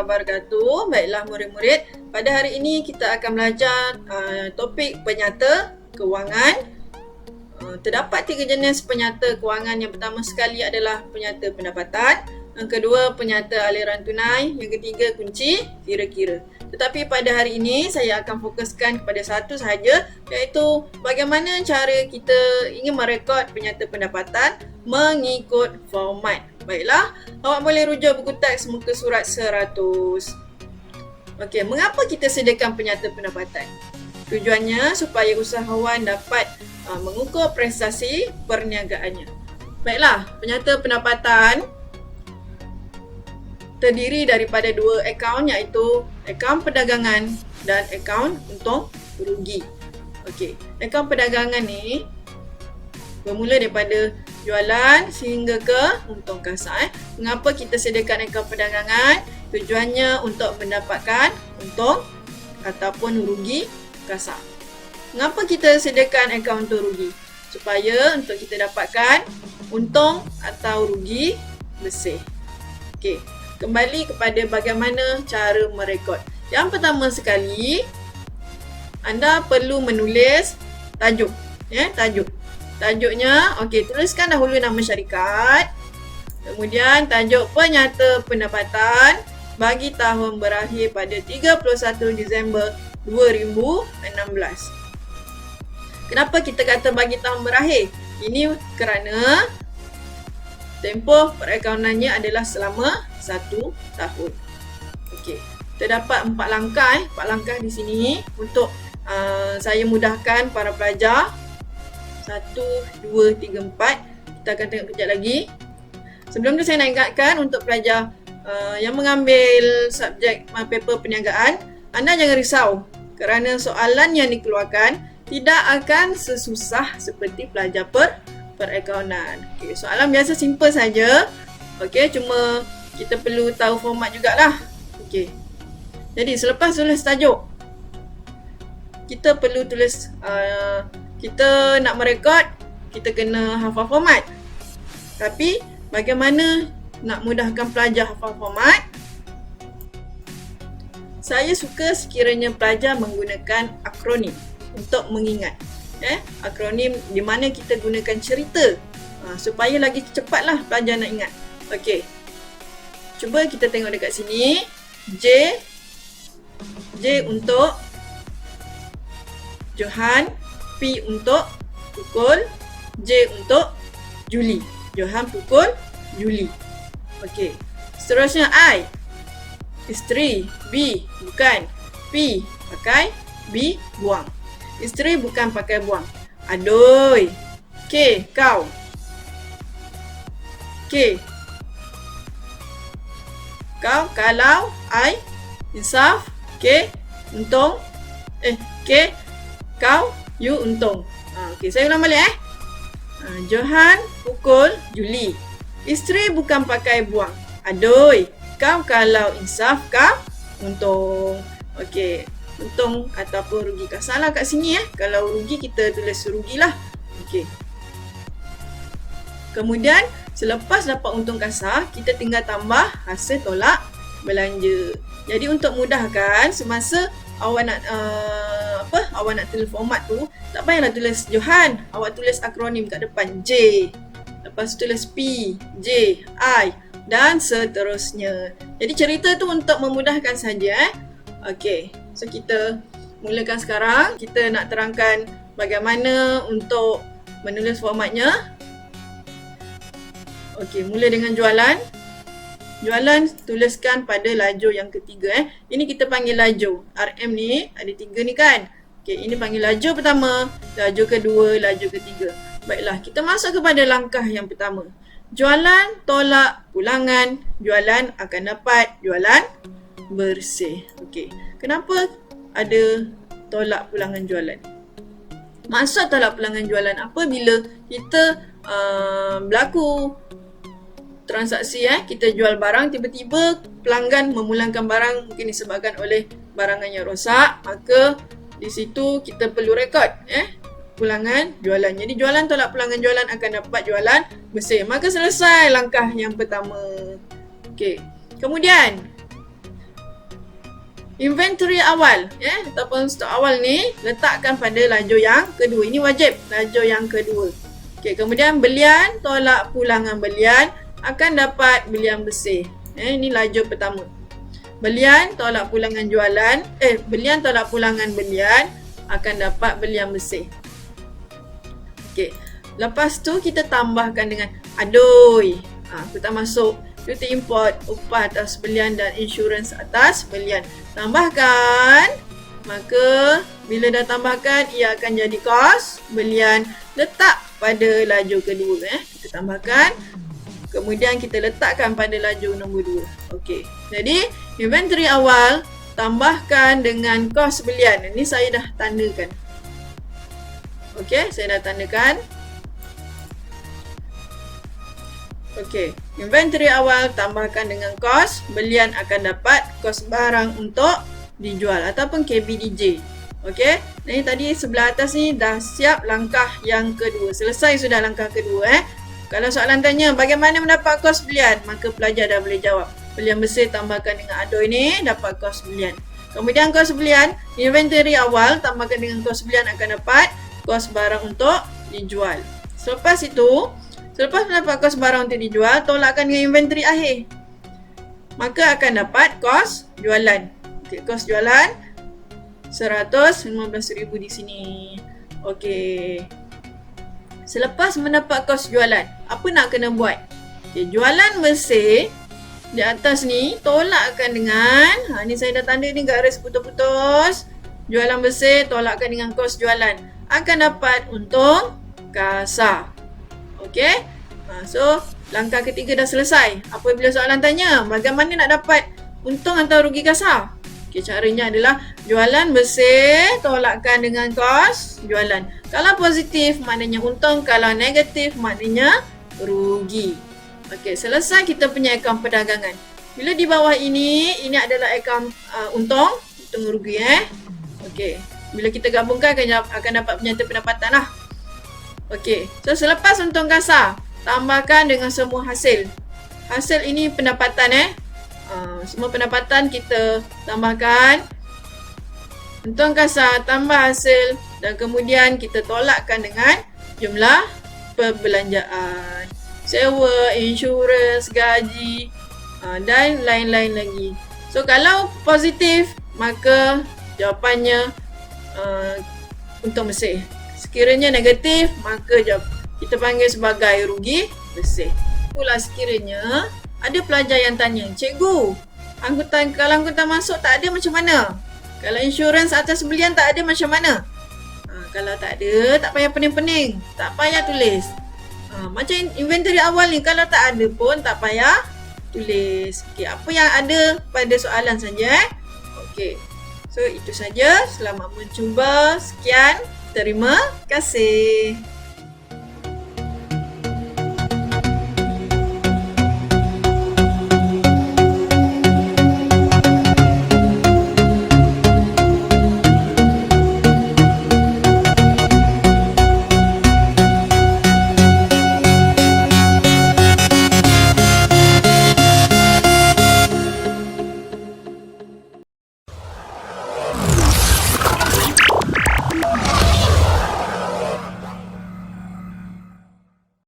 wabarakatuh. Baiklah murid-murid, pada hari ini kita akan belajar topik penyata kewangan. Terdapat 3 jenis penyata kewangan. Yang pertama sekali adalah penyata pendapatan, yang kedua penyata aliran tunai, yang ketiga kunci kira-kira. Tetapi pada hari ini saya akan fokuskan kepada satu sahaja, iaitu bagaimana cara kita ingin merekod penyata pendapatan mengikut format. Baiklah, awak boleh rujuk buku teks muka surat 100. Okey, mengapa kita sediakan penyata pendapatan? Tujuannya supaya usahawan dapat mengukur prestasi perniagaannya. Baiklah, penyata pendapatan terdiri daripada 2 akaun, iaitu akaun perdagangan dan akaun untung rugi. Okey, akaun perdagangan ni bermula daripada jualan sehingga ke untung kasar. Mengapa kita sediakan akaun perdagangan? Tujuannya untuk mendapatkan untung ataupun rugi kasar. Mengapa kita sediakan akaun untung rugi? Supaya untuk kita dapatkan untung atau rugi bersih. Okey, kembali kepada bagaimana cara merekod. Yang pertama sekali, anda perlu menulis tajuk. Tajuk. Tajuknya, tuliskan dahulu nama syarikat. Kemudian tajuk penyata pendapatan bagi tahun berakhir pada 31 Disember 2016. Kenapa kita kata bagi tahun berakhir? Ini kerana tempoh perakaunannya adalah selama 1 tahun. Okey, terdapat 4 langkah 4 langkah di sini untuk saya mudahkan para pelajar. 1, 2, 3, 4. Kita akan tengok kejap lagi. Sebelum tu saya nak ingatkan untuk pelajar yang mengambil subjek paper perniagaan, anda jangan risau kerana soalan yang dikeluarkan tidak akan sesusah seperti pelajar perakaunan. Okey, soalan biasa simple saja. Okey, cuma kita perlu tahu format jugalah. Okey. Jadi selepas tulis tajuk, kita perlu tulis kita nak merekod, kita kena hafal format. Tapi bagaimana nak mudahkan pelajar hafal format? Saya suka sekiranya pelajar menggunakan akronim untuk mengingat. Akronim di mana kita gunakan cerita supaya lagi cepatlah pelajar nak ingat. Okey. Cuba kita tengok dekat sini. J untuk Johan, P untuk pukul, J untuk Juli. Johan pukul Juli. Okey. Seterusnya I. Isteri. B. Bukan. P. Pakai. B. Buang. Isteri bukan pakai buang. Adoi. K. Kau. K. Kau. Kalau. I. Insaf. K. Untung. K. Kau. You untung. Okey, saya ulang balik Johan pukul Juli. Isteri bukan pakai buang. Adoi. Kau kalau insaf, kau untung. Okey, untung ataupun rugi. Salah kat sini Kalau rugi kita tulis rugilah. Okey. Kemudian selepas dapat untung kasar, kita tinggal tambah hasil tolak belanja. Jadi untuk mudahkan semasa awak nak awak nak tulis format tu, tak payahlah tulis Johan, awak tulis akronim kat depan J. Lepas tu tulis P, J, I dan seterusnya. Jadi cerita tu untuk memudahkan saja Okey. So kita mulakan sekarang. Kita nak terangkan bagaimana untuk menulis formatnya. Okey, mula dengan jualan. Jualan tuliskan pada lajur yang ketiga Ini kita panggil lajur. RM ni ada 3 ni kan. Okey, ini panggil lajur pertama, lajur kedua, lajur ketiga. Baiklah, kita masuk kepada langkah yang pertama. Jualan tolak pulangan, jualan akan dapat jualan bersih. Okey, kenapa ada tolak pulangan jualan? Maksud tolak pulangan jualan apabila kita berlaku transaksi kita jual barang, tiba-tiba pelanggan memulangkan barang mungkin disebabkan oleh barangan yang rosak, maka di situ kita perlu rekod pulangan jualan. Jadi jualan tolak pulangan jualan akan dapat jualan bersih. Maka selesai langkah yang pertama. Okey. Kemudian Inventory awal ataupun stok awal ni letakkan pada lajur yang kedua. Ini wajib, lajur yang kedua. Okey, kemudian belian tolak pulangan belian akan dapat belian bersih. Ini lajur pertama. Belian tolak pulangan jualan, belian tolak pulangan belian akan dapat belian bersih. Okey. Lepas tu kita tambahkan dengan adoi. Kita masuk duty import, upah atas belian dan insurans atas belian. Tambahkan, maka bila dah tambahkan ia akan jadi kos belian, letak pada lajur kedua. Kita tambahkan, kemudian kita letakkan pada lajur nombor 2. Okey. Jadi inventory awal tambahkan dengan kos belian. Ini saya dah tandakan. Okey, saya dah tandakan. Okey, inventory awal tambahkan dengan kos belian akan dapat kos barang untuk dijual ataupun KBDJ. Okey, ini tadi sebelah atas ni dah siap langkah yang kedua. Selesai sudah langkah kedua. Kalau soalan tanya bagaimana mendapat kos belian, maka pelajar dah boleh jawab. Belian bersih tambahkan dengan adoi ni dapat kos belian. Kemudian kos belian, inventory awal tambahkan dengan kos belian akan dapat kos barang untuk dijual. Selepas itu, selepas mendapat kos barang untuk dijual, tolakkan dengan inventory akhir. Maka akan dapat kos jualan. Okey, kos jualan RM115,000 di sini. Okey. Selepas mendapat kos jualan, apa nak kena buat? Okay, jualan bersih di atas ni tolakkan dengan, ni saya dah tanda ni garis putus-putus. Jualan bersih tolakkan dengan kos jualan. Akan dapat untung kasar. Okey. So, langkah ketiga dah selesai. Apabila soalan tanya, bagaimana nak dapat untung atau rugi kasar? Okey, caranya adalah jualan bersih tolakkan dengan kos jualan. Kalau positif maknanya untung, kalau negatif maknanya rugi. Okey, selesai kita punya akaun perdagangan. Bila di bawah ini adalah akaun untung rugi Okey, bila kita gabungkan akan dapat penyata pendapatan lah. Okey, so selepas untung kasar, tambahkan dengan semua hasil. Hasil ini pendapatan semua pendapatan kita tambahkan. Untung kasar tambah hasil dan kemudian kita tolakkan dengan jumlah perbelanjaan. Sewa, insurans, gaji dan lain-lain lagi. So kalau positif maka jawapannya untung bersih. Sekiranya negatif maka kita panggil sebagai rugi bersih. Pula sekiranya ada pelajar yang tanya, cikgu, kalau angkutan masuk tak ada macam mana? Kalau insurans atas belian tak ada macam mana? Kalau tak ada, tak payah pening-pening, tak payah tulis. Macam inventory awal ni, kalau tak ada pun tak payah tulis. Okey, apa yang ada pada soalan saja. Okey, so itu saja. Selamat mencuba. Sekian. Terima kasih.